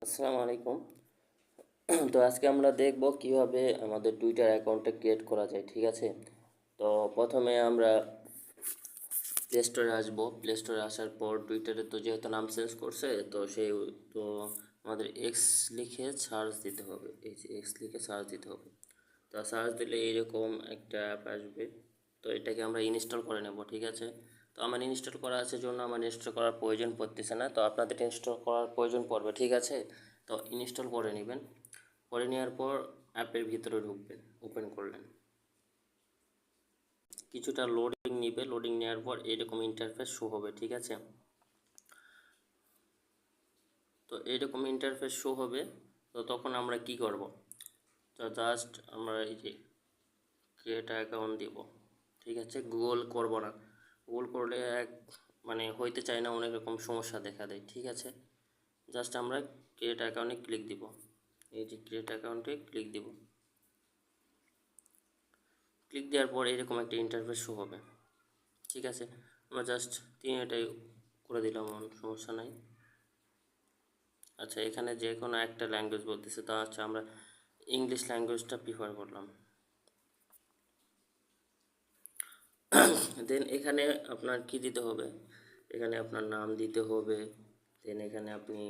আসসালামু আলাইকুম। তো আজকে আমরা দেখব কিভাবে আমাদের টুইটার অ্যাকাউন্টটা ক্রিয়েট করা যায়, ঠিক আছে? তো প্রথমে আমরা প্লে স্টোরে আসবো। প্লে স্টোরে আসার পর টুইটারে তো যেহেতু নাম চেঞ্জ করছে, তো আমাদের এক্স লিখে সার্চ দিতে হবে। এই যে এক্স লিখে সার্চ দিতে হবে। তো সার্চ দিলে এইরকম একটা অ্যাপ আসবে। তো এটাকে আমরা ইনস্টল করে নেব, ঠিক আছে? তো আমার ইনস্টল করা আছে জন্য আমার ইনস্টল করার প্রয়োজন পড়তেছে না। তো আপনাদের ইনস্টল করার প্রয়োজন পড়বে, ঠিক আছে? তো ইনস্টল করে নেবেন। করে নেওয়ার পর অ্যাপের ভিতরে ঢুকবেন। ওপেন করলেন, কিছুটা লোডিং নিবে। লোডিং নেওয়ার পর এরকম ইন্টারফেস শো হবে, ঠিক আছে? তো এরকম ইন্টারফেস শো হবে। তো তখন আমরা কি করব? তো জাস্ট আমরা এই যে ক্রিয়েট অ্যাকাউন্ট দিব, ঠিক আছে? গুগল করব না। গুগল করলে মানে হইতে চায় না, অনেক রকম সমস্যা দেখা দেয়, ঠিক আছে? জাস্ট আমরা ক্রিয়েট অ্যাকাউন্টে ক্লিক দিব। এই যে ক্রিয়েট অ্যাকাউন্টে ক্লিক দিব। ক্লিক দেওয়ার পর এরকম একটা ইন্টারফেস শো হবে, ঠিক আছে? আমরা জাস্ট এটাই করে দিলাম, সমস্যা নাই। আচ্ছা, এখানে যে কোনো একটা ল্যাঙ্গুয়েজ বলতেছে, তা হচ্ছে আমরা ইংলিশ ল্যাঙ্গুয়েজটা প্রিফার করলাম। দেন এখানে আপনার কি দিতে হবে? এখানে আপনার নাম দিতে হবে। দেন এখানে আপনি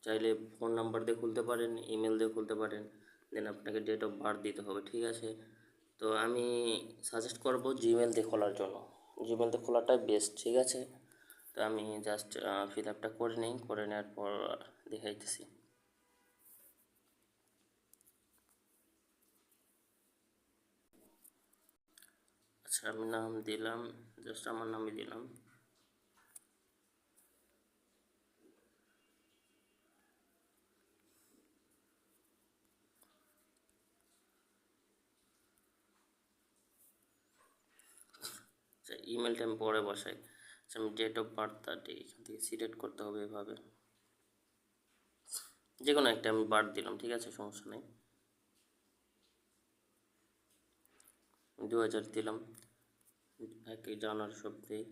চাইলে ফোন নাম্বার দিয়ে খুলতে পারেন, ইমেল দিয়ে খুলতে পারেন। দেন আপনাকে ডেট অফ বার্থ দিতে হবে, ঠিক আছে? তো আমি সাজেস্ট করব জিমেল দিয়ে খোলার জন্য। জিমেল দিয়ে খোলাটাই বেস্ট, ঠিক আছে? তো আমি জাস্ট ফিল আপটা করে নিই। করে নেওয়ার পর দেখাইতেছি। আচ্ছা, আমি নাম দিলাম, জাস্ট আমার নামই দিলাম। আচ্ছা, ইমেলটা আমি পরে বসাই। আচ্ছা, আমি ডেট অফ বার্থটা এখান থেকে সিলেক্ট করতে হবে এভাবে। যে কোনো একটা আমি বার্থ দিলাম, ঠিক আছে? সমস্যা নেই। 2000 দিলাম। 1 জানুয়ারি সব দিই।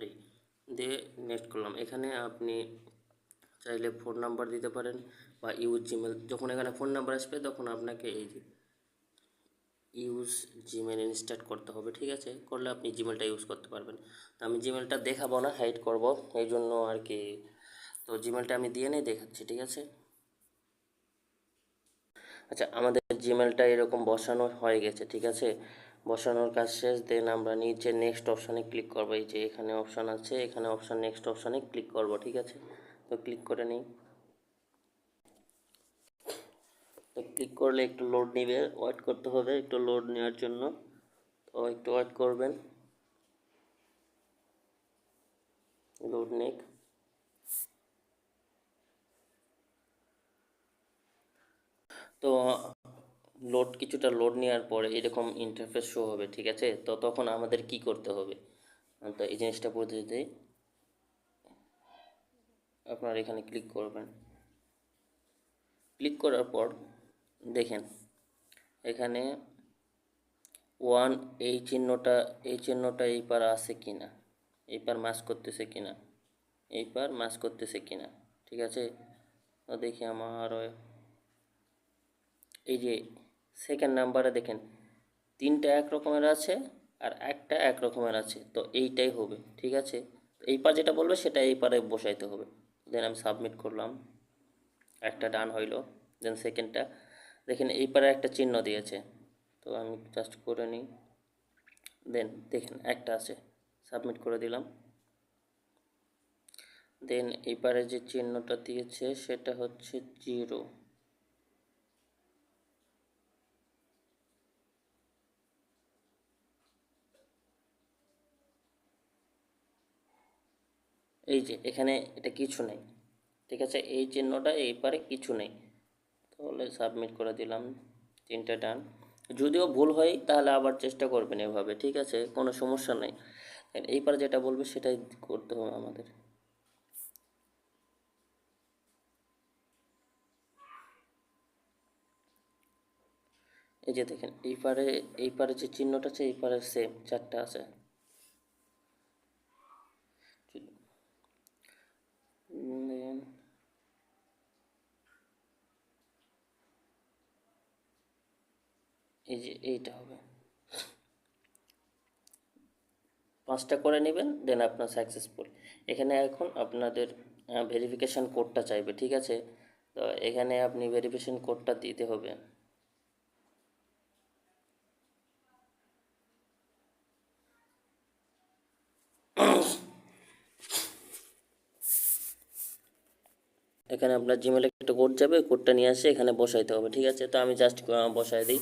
এই দিয়ে নেক্সট করলাম। এখানে আপনি চাইলে ফোন নাম্বার দিতে পারেন বা ইউজ জিমেল। যখন এখানে ফোন নাম্বার আসবে তখন আপনাকে এই যে ইউজ জিমেল ইনস্টল করতে হবে, ঠিক আছে? করলে আপনি জিমেলটা ইউজ করতে পারবেন। তো আমি জিমেলটা দেখাবো না, হাইড করব, এই জন্য আর কি। তো জিমেলটা আমি দিয়ে নেই, দেখাচ্ছি, ঠিক আছে? আচ্ছা, আমাদের জিমেলটা এরকম বসানো হয়ে গেছে, ঠিক আছে? বসানোর কাজ শেষ। দেন আমরা নিচে নেক্সট অপশানে ক্লিক করবো। এই যে এখানে অপশান আছে, এখানে অপশান নেক্সট অপশানে ক্লিক করব, ঠিক আছে? তো ক্লিক করে নিই। তো ক্লিক করলে একটু লোড নেবে, ওয়েট করতে হবে একটু লোড নেওয়ার জন্য। তো একটু ওয়েট করবেন, লোড নেক। তো কিছুটা লোড নেওয়ার পরে এরকম ইন্টারফেস শো হবে, ঠিক আছে? তো তখন আমাদের কি করতে হবে? তো এই জিনিসটা পদ্ধতিতে আপনার এখানে ক্লিক করবেন। ক্লিক করার পর দেখেন এখানে ওয়ান, এই চিহ্নটা এই পার আছে কিনা, এই পার ম্যাচ করতেছে কিনা, এই পার ম্যাচ করতেছে কিনা, ঠিক আছে? তো দেখি আমার এই যে সেকেন্ড নাম্বারে দেখেন 3টা এক রকমের আছে আর একটা এক রকমের আছে। তো এইটাই হবে, ঠিক আছে? এই পার যেটা বলবে সেটা এই পারে বসাইতে হবে। দেন আমি সাবমিট করলাম, একটা ডান হইলো। দেন সেকেন্ডটা দেখেন এই পারে একটা চিহ্ন দিয়েছে। তো আমি জাস্ট করে নিই। দেন দেখেন একটা আছে, সাবমিট করে দিলাম। দেন এই পারে যে চিহ্নটা দিয়েছে সেটা হচ্ছে 0। এই যে এখানে এটা কিছু নেই, ঠিক আছে? এই চিহ্নটা এই পারে কিছু নেই। তাহলে সাবমিট করে দিলাম, 3টা ডান। যদিও ভুল হয় তাহলে আবার চেষ্টা করবেন এভাবে, ঠিক আছে? কোনো সমস্যা নেই। এই পারে যেটা বলবে সেটাই করতে হবে আমাদের। এই যে দেখেন এই পারে যে চিহ্নটা আছে এই পারে সেম 4টা আছে। এই যে এইটা হবে, 5টা করে নেবেন, দেন আপনার সাকসেসফুল। এখানে এখন আপনাদের ভেরিফিকেশান কোডটা চাইবে, ঠিক আছে? তো এখানে আপনি ভেরিফিকেশান কোডটা দিতে হবে। এখানে আপনার জিমেলে একটা কোড যাবে, কোডটা নিয়ে আসে এখানে বসাইতে হবে, ঠিক আছে? তো আমি জাস্ট বসাই দিই।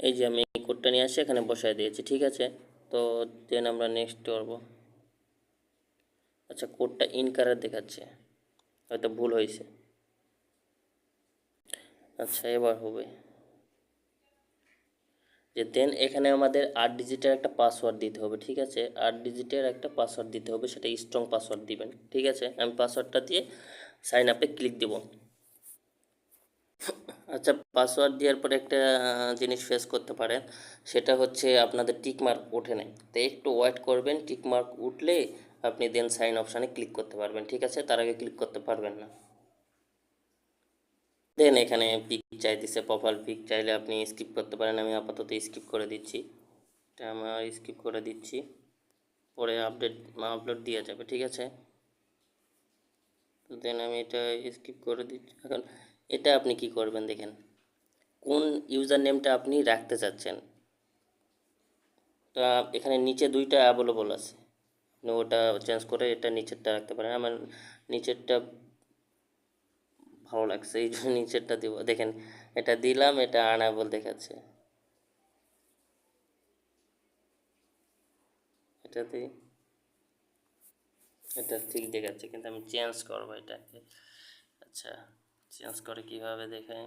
এই যে আমি কোডটা নিয়ে আসে এখানে বসাই দিয়েছি, ঠিক আছে? তো দেন আমরা নেক্সট করবো। আচ্ছা, কোডটা ইনকারেক্ট দেখাচ্ছে, হয়তো ভুল হয়েছে। আচ্ছা, এবার হবে যে দেন এখানে আমাদের 8 ডিজিটের একটা পাসওয়ার্ড দিতে হবে, ঠিক আছে? 8 ডিজিটের একটা পাসওয়ার্ড দিতে হবে, সেটা স্ট্রং পাসওয়ার্ড দিবেন, ঠিক আছে? আমি পাসওয়ার্ডটা দিয়ে সাইন আপে ক্লিক দেব। আচ্ছা, পাসওয়ার্ড দেওয়ার পরে একটা জিনিস ফেস করতে পারেন, সেটা হচ্ছে আপনাদের টিকমার্ক ওঠে নাই, তো একটু ওয়েট করবেন। টিকমার্ক উঠলে আপনি দেন সাইন অপশানে ক্লিক করতে পারবেন, ঠিক আছে? তার আগে ক্লিক করতে পারবেন না। দেন এখানে পিক চাইতেছে, প্রোফাইল পিক, চাইলে আপনি স্কিপ করতে পারেন, আমি আপাতত স্কিপ করে দিচ্ছি। এটা আমার স্কিপ করে দিচ্ছি, পরে আপলোড দেওয়া যাবে, ঠিক আছে? তো দেন আমি এটা স্কিপ করে দিচ্ছি। এখন এটা আপনি কি করবেন দেখেন, কোন ইউজার নেমটা আপনি রাখতে চাচ্ছেন। তা এখানে নিচে 2টা অ্যাভেলেবল আছে, আপনি ওটা চেঞ্জ করে এটা নিচেরটা রাখতে পারেন। আমার নিচেরটা ভালো লাগছে, এই জন্য নিচেরটা দিব। দেখেন, এটা দিলাম, এটা আনএবল দেখাচ্ছে। এটাতে এটা ঠিক দেখাচ্ছে, কিন্তু আমি চেঞ্জ করবো এটাকে। আচ্ছা, চেঞ্জ করে কীভাবে দেখাই,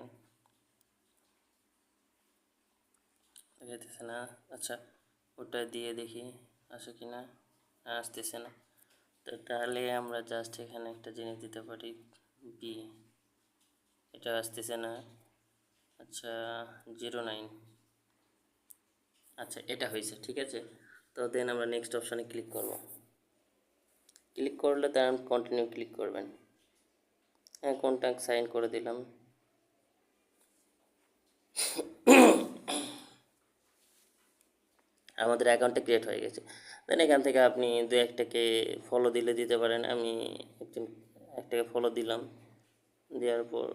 দেখাইতেছে না। আচ্ছা, ওটা দিয়ে দেখি আসে কি না, আসতেছে না। তো তাহলে আমরা জাস্ট এখানে একটা জিনিস দিতে পারি, বি। এটা আসতেছে না। আচ্ছা, 09। আচ্ছা, এটা হয়েছে, ঠিক আছে? তো দেন আমরা নেক্সট অপশানে ক্লিক করব। ক্লিক করলে তার কন্টিনিউ ক্লিক করবেন। হ্যাঁ, কন্ট্যাক্ট সাইন করে দিলাম। আমাদের অ্যাকাউন্টটা ক্রিয়েট হয়ে গেছে। দেন এখান থেকে আপনি দু একটাকে ফলো দিলে দিতে পারেন। আমি একটাকে ফলো দিলাম, দেওয়ার পর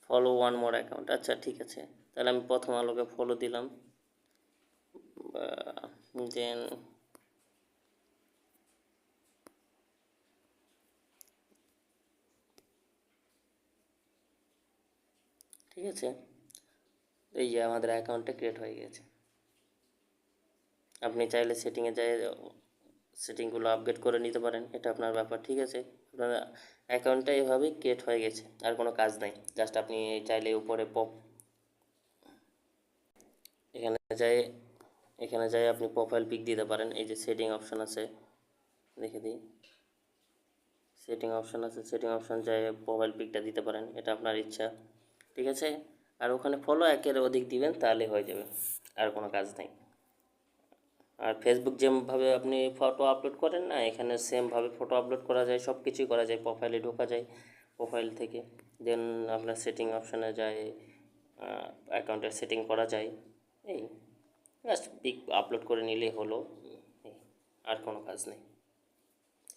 ফলো ওয়ান মোর অ্যাকাউন্ট। আচ্ছা, ঠিক আছে, তাহলে আমি প্রথম আলোকে ফলো দিলাম। দেন ঠিক আছে, এই যে আমাদের অ্যাকাউন্টটা ক্রিয়েট হয়ে গেছে। আপনি চাইলে সেটিংয়ে যাই সেটিংগুলো আপডেট করে নিতে পারেন, এটা আপনার ব্যাপার, ঠিক আছে? আপনার অ্যাকাউন্টটা এভাবেই ক্রিয়েট হয়ে গেছে, আর কোনো কাজ নাই। জাস্ট আপনি চাইলে উপরে এখানে যাই এখানে যাই আপনি প্রোফাইল পিক দিতে পারেন। এই যে সেটিং অপশান আছে, দেখে দিই, সেটিং অপশান আছে, সেটিং অপশান যাই প্রোফাইল পিকটা দিতে পারেন, এটা আপনার ইচ্ছা, ঠিক আছে? আর ওখানে ফলো একের অধিক দিবেন, তাহলে হয়ে যাবে, আর কোনো কাজ নাই। আর ফেসবুক যেভাবে আপনি ফটো আপলোড করেন না, এখানে সেমভাবে ফটো আপলোড করা যায়, সব কিছুই করা যায়, প্রোফাইলে ঢোকা যায়। প্রোফাইল থেকে দেন আপনার সেটিং অপশানে যায়, অ্যাকাউন্টের সেটিং করা যায়। এই জাস্ট পিক আপলোড করে নিলেই হলো, আর কোনো কাজ নেই।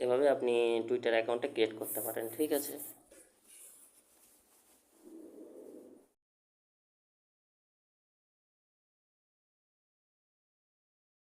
এভাবে আপনি টুইটার অ্যাকাউন্টটা ক্রিয়েট করতে পারেন, ঠিক আছে?